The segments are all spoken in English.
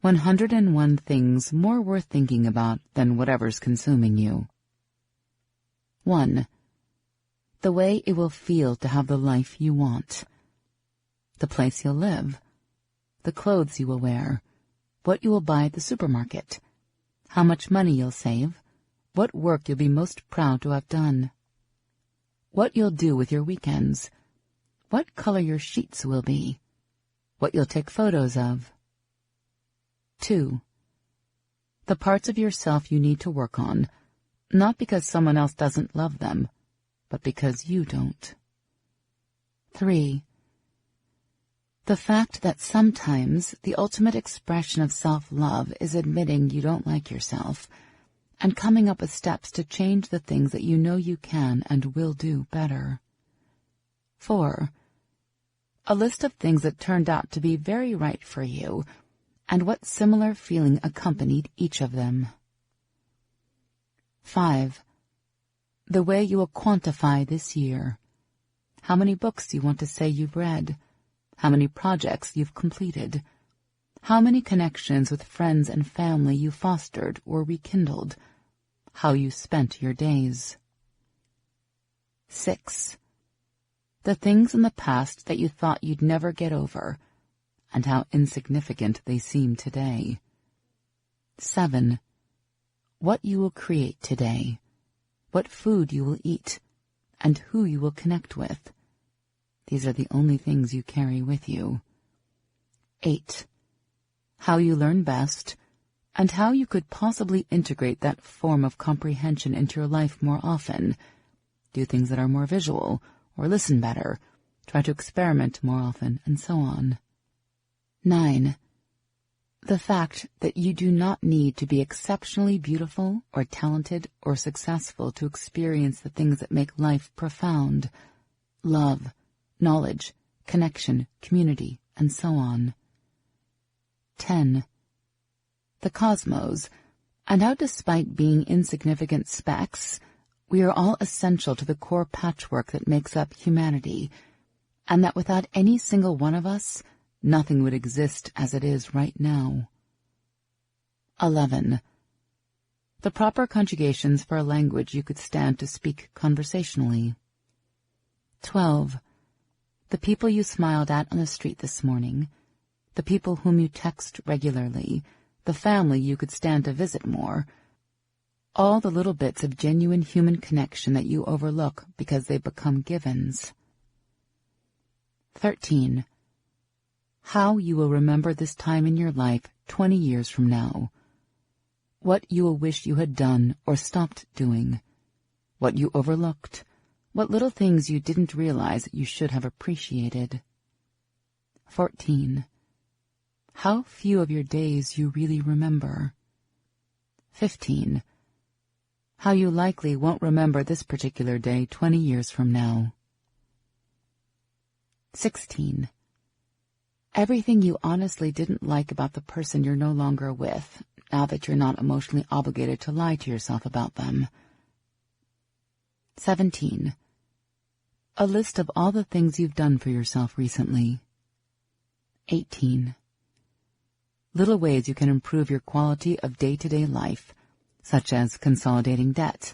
101 things more worth thinking about than whatever's consuming you. 1. The way it will feel to have the life you want. The place you'll live. The clothes you will wear. What you will buy at the supermarket. How much money you'll save. What work you'll be most proud to have done. What you'll do with your weekends. What color your sheets will be. What you'll take photos of. 2. The parts of yourself you need to work on, not because someone else doesn't love them, but because you don't. 3. The fact that sometimes the ultimate expression of self-love is admitting you don't like yourself and coming up with steps to change the things that you know you can and will do better. 4. A list of things that turned out to be very right for you and what similar feeling accompanied each of them. 5. The way you will quantify this year. How many books you want to say you've read. How many projects you've completed. How many connections with friends and family you fostered or rekindled. How you spent your days. 6. The things in the past that you thought you'd never get over, and how insignificant they seem today. 7. What you will create today, what food you will eat, and who you will connect with. These are the only things you carry with you. 8. How you learn best, and how you could possibly integrate that form of comprehension into your life more often. Do things that are more visual, or listen better, try to experiment more often, and so on. 9. The fact that you do not need to be exceptionally beautiful or talented or successful to experience the things that make life profound. Love, knowledge, connection, community, and so on. 10. The cosmos, and how despite being insignificant specks, we are all essential to the core patchwork that makes up humanity, and that without any single one of us, nothing would exist as it is right now. 11. The proper conjugations for a language you could stand to speak conversationally. 12. The people you smiled at on the street this morning, the people whom you text regularly, the family you could stand to visit more, all the little bits of genuine human connection that you overlook because they become givens. 13. How you will remember this time in your life 20 years from now. What you will wish you had done or stopped doing. What you overlooked. What little things you didn't realize you should have appreciated. 14. How few of your days you really remember. 15. How you likely won't remember this particular day 20 years from now. 16. Everything you honestly didn't like about the person you're no longer with, now that you're not emotionally obligated to lie to yourself about them. 17. A list of all the things you've done for yourself recently. 18. Little ways you can improve your quality of day-to-day life, such as consolidating debt,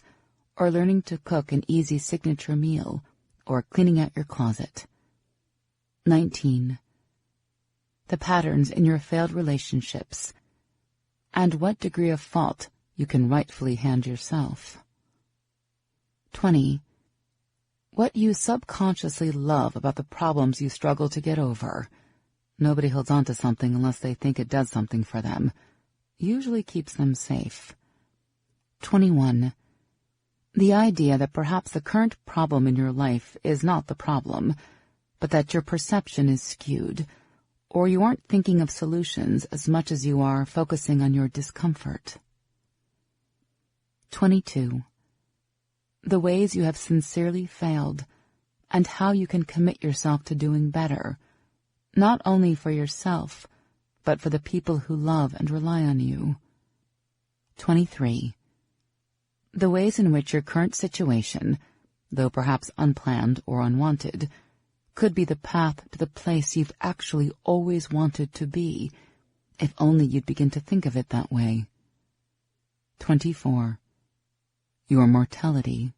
or learning to cook an easy signature meal, or cleaning out your closet. 19. The patterns in your failed relationships, and what degree of fault you can rightfully hand yourself. 20. What you subconsciously love about the problems you struggle to get over. Nobody holds on to something unless they think it does something for them. Usually keeps them safe. 21. The idea that perhaps the current problem in your life is not the problem, but that your perception is skewed, or you aren't thinking of solutions as much as you are focusing on your discomfort. 22. The ways you have sincerely failed, and how you can commit yourself to doing better, not only for yourself, but for the people who love and rely on you. 23. The ways in which your current situation, though perhaps unplanned or unwanted, could be the path to the place you've actually always wanted to be, If only you'd begin to think of it that way. 24. Your mortality.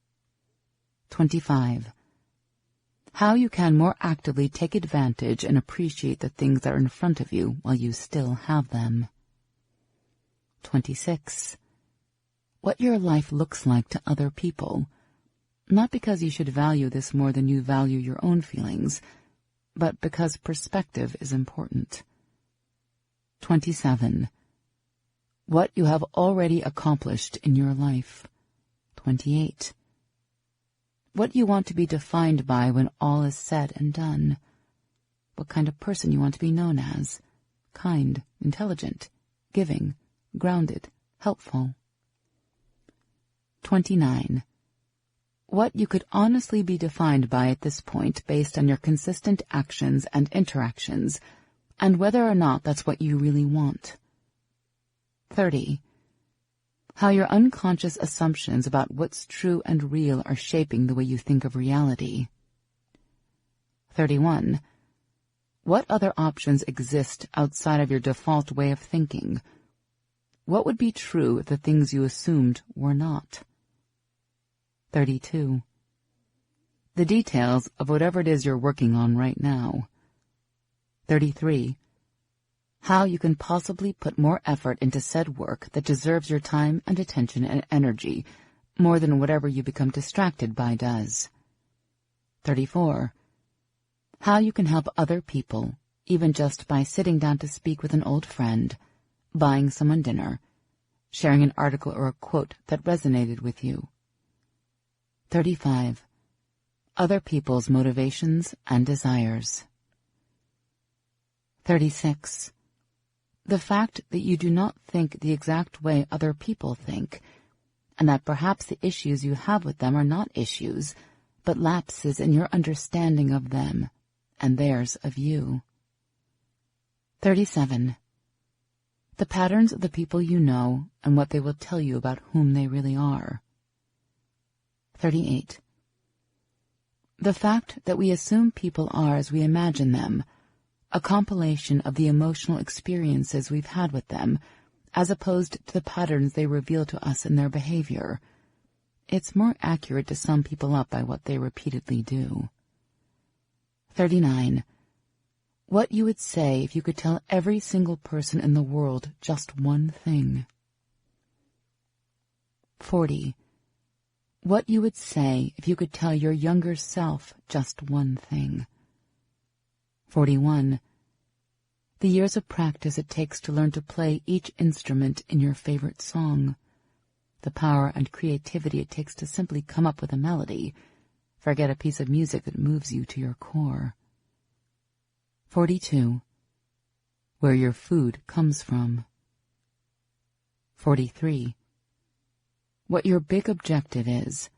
25. How you can more actively take advantage and appreciate the things that are in front of you while you still have them. 26. What your life looks like to other people, not because you should value this more than you value your own feelings, but because perspective is important. 27. What you have already accomplished in your life. 28. What you want to be defined by when all is said and done. What kind of person you want to be known as. Kind, intelligent, giving, grounded, helpful. 29. What you could honestly be defined by at this point based on your consistent actions and interactions, and whether or not that's what you really want. 30. How your unconscious assumptions about what's true and real are shaping the way you think of reality. 31. What other options exist outside of your default way of thinking? What would be true if the things you assumed were not? 32. The details of whatever it is you're working on right now. 33. How you can possibly put more effort into said work that deserves your time and attention and energy more than whatever you become distracted by does. 34. How you can help other people, even just by sitting down to speak with an old friend, buying someone dinner, sharing an article or a quote that resonated with you. 35. Other people's motivations and desires. 36. The fact that you do not think the exact way other people think, and that perhaps the issues you have with them are not issues, but lapses in your understanding of them, and theirs of you. 37. The patterns of the people you know and what they will tell you about whom they really are. 38. The fact that we assume people are as we imagine them, a compilation of the emotional experiences we've had with them, as opposed to the patterns they reveal to us in their behavior. It's more accurate to sum people up by what they repeatedly do. 39. What you would say if you could tell every single person in the world just one thing. 40. What you would say if you could tell your younger self just one thing. 41. The years of practice it takes to learn to play each instrument in your favorite song. The power and creativity it takes to simply come up with a melody. Forget a piece of music that moves you to your core. 42. Where your food comes from. 43. What your big objective is.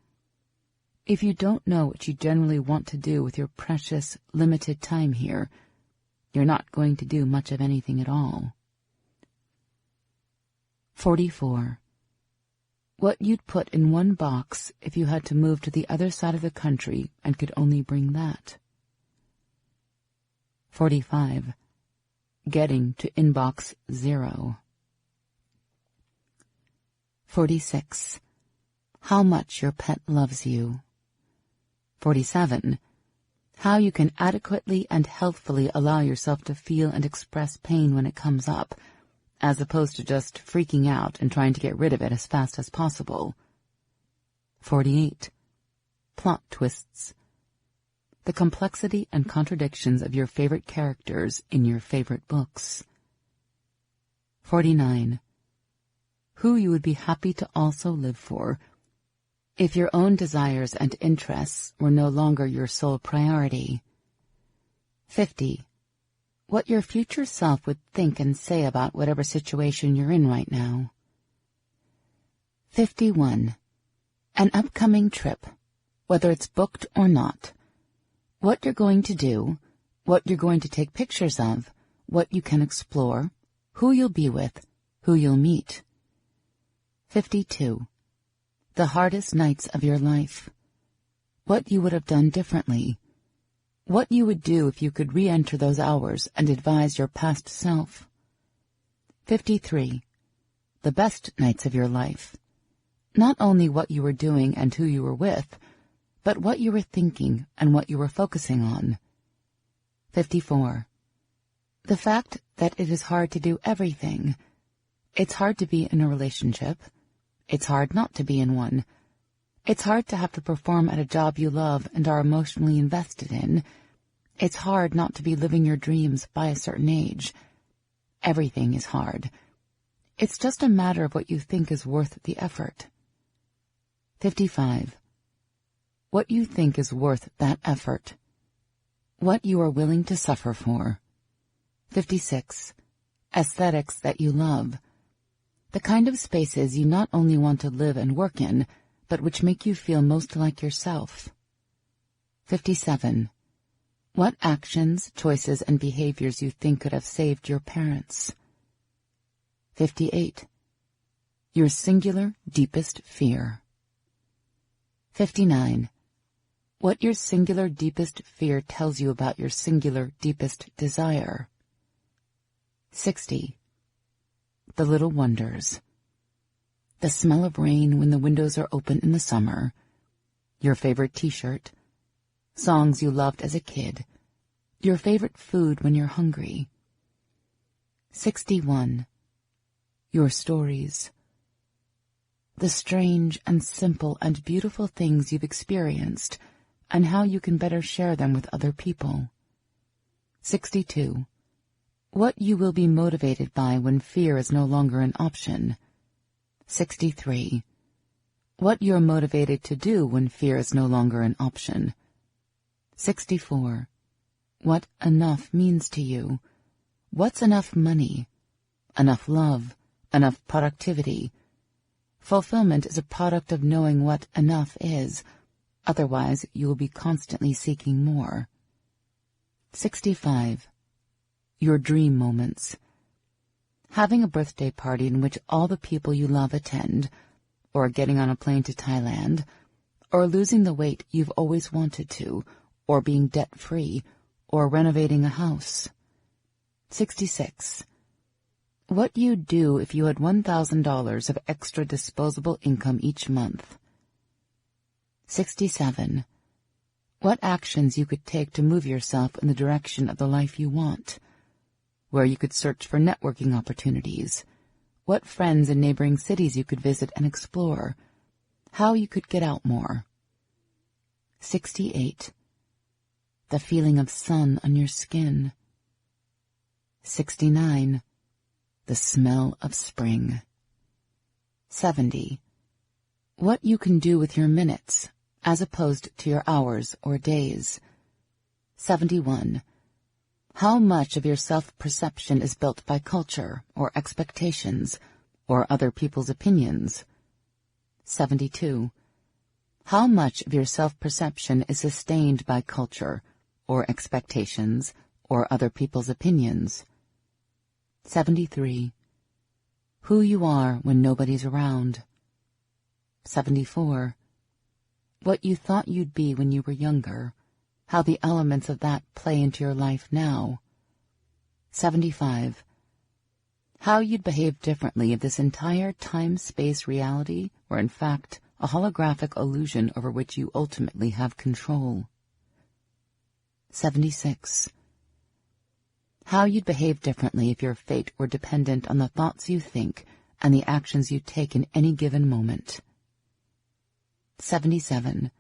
If you don't know what you generally want to do with your precious, limited time here, you're not going to do much of anything at all. 44. What you'd put in one box if you had to move to the other side of the country and could only bring that. 45. Getting to inbox 0. 46. How much your pet loves you. 47. How you can adequately and healthfully allow yourself to feel and express pain when it comes up, as opposed to just freaking out and trying to get rid of it as fast as possible. 48. Plot twists. The complexity and contradictions of your favorite characters in your favorite books. 49. Who you would be happy to also live for, if your own desires and interests were no longer your sole priority. 50. What your future self would think and say about whatever situation you're in right now. 51. An upcoming trip, whether it's booked or not. What you're going to do, what you're going to take pictures of, what you can explore, who you'll be with, who you'll meet. 52. The hardest nights of your life. What you would have done differently. What you would do if you could re-enter those hours and advise your past self. 53. The best nights of your life. Not only what you were doing and who you were with, but what you were thinking and what you were focusing on. 54. The fact that it is hard to do everything. It's hard to be in a relationship. It's hard not to be in one. It's hard to have to perform at a job you love and are emotionally invested in. It's hard not to be living your dreams by a certain age. Everything is hard. It's just a matter of what you think is worth the effort. 55. What you think is worth that effort. What you are willing to suffer for. 56. Aesthetics that you love. The kind of spaces you not only want to live and work in, but which make you feel most like yourself. 57. What actions, choices, and behaviors you think could have saved your parents. 58. Your singular, deepest fear. 59. What your singular, deepest fear tells you about your singular, deepest desire. 60. The little wonders. The smell of rain when the windows are open in the summer. Your favorite t-shirt. Songs you loved as a kid. Your favorite food when you're hungry. 61. Your stories. The strange and simple and beautiful things you've experienced and how you can better share them with other people. 62. What you will be motivated by when fear is no longer an option. 63. What you're motivated to do when fear is no longer an option. 64. What enough means to you. What's enough money? Enough love? Enough productivity? Fulfillment is a product of knowing what enough is. Otherwise, you will be constantly seeking more. 65. Your dream moments. Having a birthday party in which all the people you love attend, or getting on a plane to Thailand, or losing the weight you've always wanted to, or being debt-free, or renovating a house. 66. What you'd do if you had $1,000 of extra disposable income each month. 67. What actions you could take to move yourself in the direction of the life you want. Where you could search for networking opportunities. What friends in neighboring cities you could visit and explore. How you could get out more. 68. The feeling of sun on your skin. 69. The smell of spring. 70. What you can do with your minutes, as opposed to your hours or days. 71. How much of your self-perception is built by culture, or expectations, or other people's opinions? 72. How much of your self-perception is sustained by culture, or expectations, or other people's opinions? 73. Who you are when nobody's around. 74. What you thought you'd be when you were younger, how the elements of that play into your life now. 75. How you'd behave differently if this entire time-space reality were in fact a holographic illusion over which you ultimately have control. 76. How you'd behave differently if your fate were dependent on the thoughts you think and the actions you take in any given moment. 77.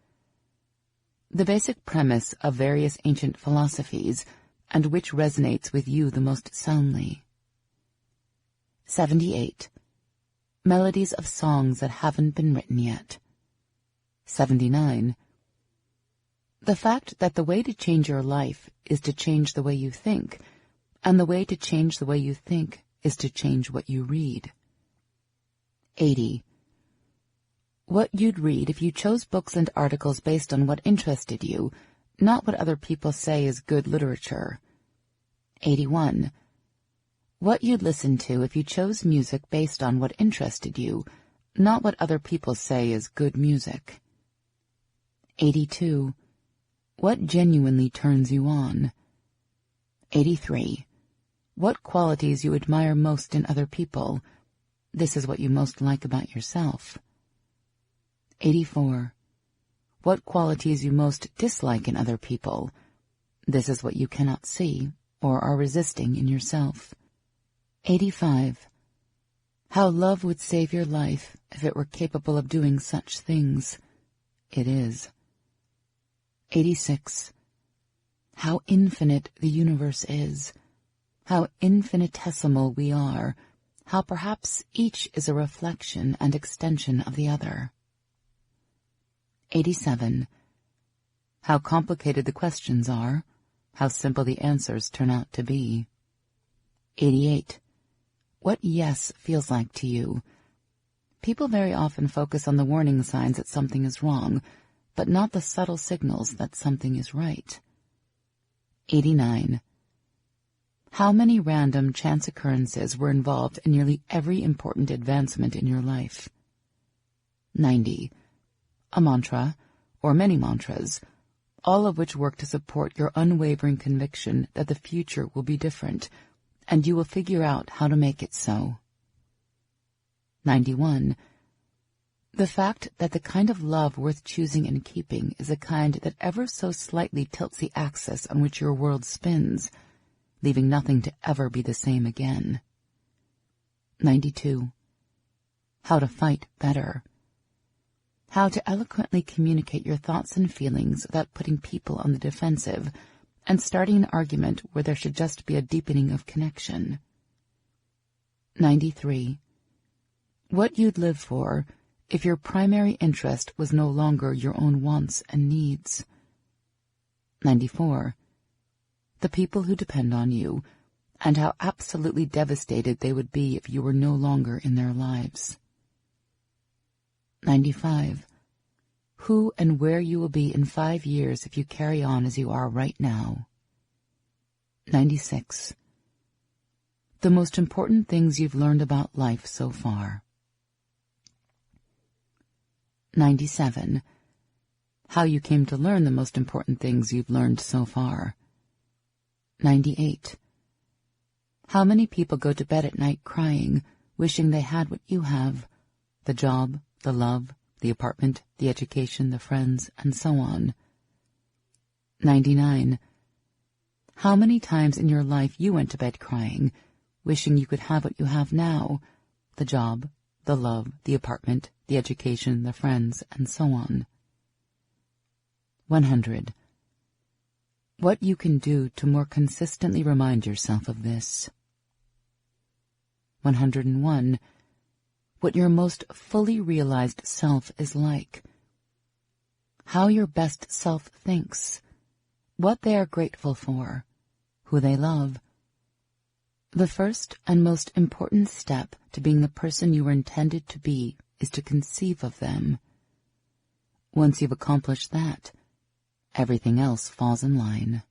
The basic premise of various ancient philosophies, and which resonates with you the most soundly. 78. Melodies of songs that haven't been written yet. 79. The fact that the way to change your life is to change the way you think, and the way to change the way you think is to change what you read. 80. What you'd read if you chose books and articles based on what interested you, not what other people say is good literature. 81. What you'd listen to if you chose music based on what interested you, not what other people say is good music. 82. What genuinely turns you on. 83. What qualities you admire most in other people. This is what you most like about yourself. 84. What qualities you most dislike in other people. This is what you cannot see or are resisting in yourself. 85. How love would save your life if it were capable of doing such things. It is. 86. How infinite the universe is. How infinitesimal we are. How perhaps each is a reflection and extension of the other. 87. How complicated the questions are. How simple the answers turn out to be. 88. What yes feels like to you. People very often focus on the warning signs that something is wrong, but not the subtle signals that something is right. 89. How many random chance occurrences were involved in nearly every important advancement in your life? 90. A mantra, or many mantras, all of which work to support your unwavering conviction that the future will be different, and you will figure out how to make it so. 91. The fact that the kind of love worth choosing and keeping is a kind that ever so slightly tilts the axis on which your world spins, leaving nothing to ever be the same again. 92. How to fight better. How to eloquently communicate your thoughts and feelings without putting people on the defensive and starting an argument where there should just be a deepening of connection. 93. What you'd live for if your primary interest was no longer your own wants and needs. 94. The people who depend on you, and how absolutely devastated they would be if you were no longer in their lives. 95. Who and where you will be in 5 years if you carry on as you are right now. 96. The most important things you've learned about life so far. 97. How you came to learn the most important things you've learned so far. 98. How many people go to bed at night crying, wishing they had what you have, the job, the love, the apartment, the education, the friends, and so on. 99. How many times in your life you went to bed crying, wishing you could have what you have now, the job, the love, the apartment, the education, the friends, and so on. 100. What you can do to more consistently remind yourself of this. 101. What your most fully realized self is like. How your best self thinks. What they are grateful for. Who they love. The first and most important step to being the person you were intended to be is to conceive of them. Once you've accomplished that, everything else falls in line.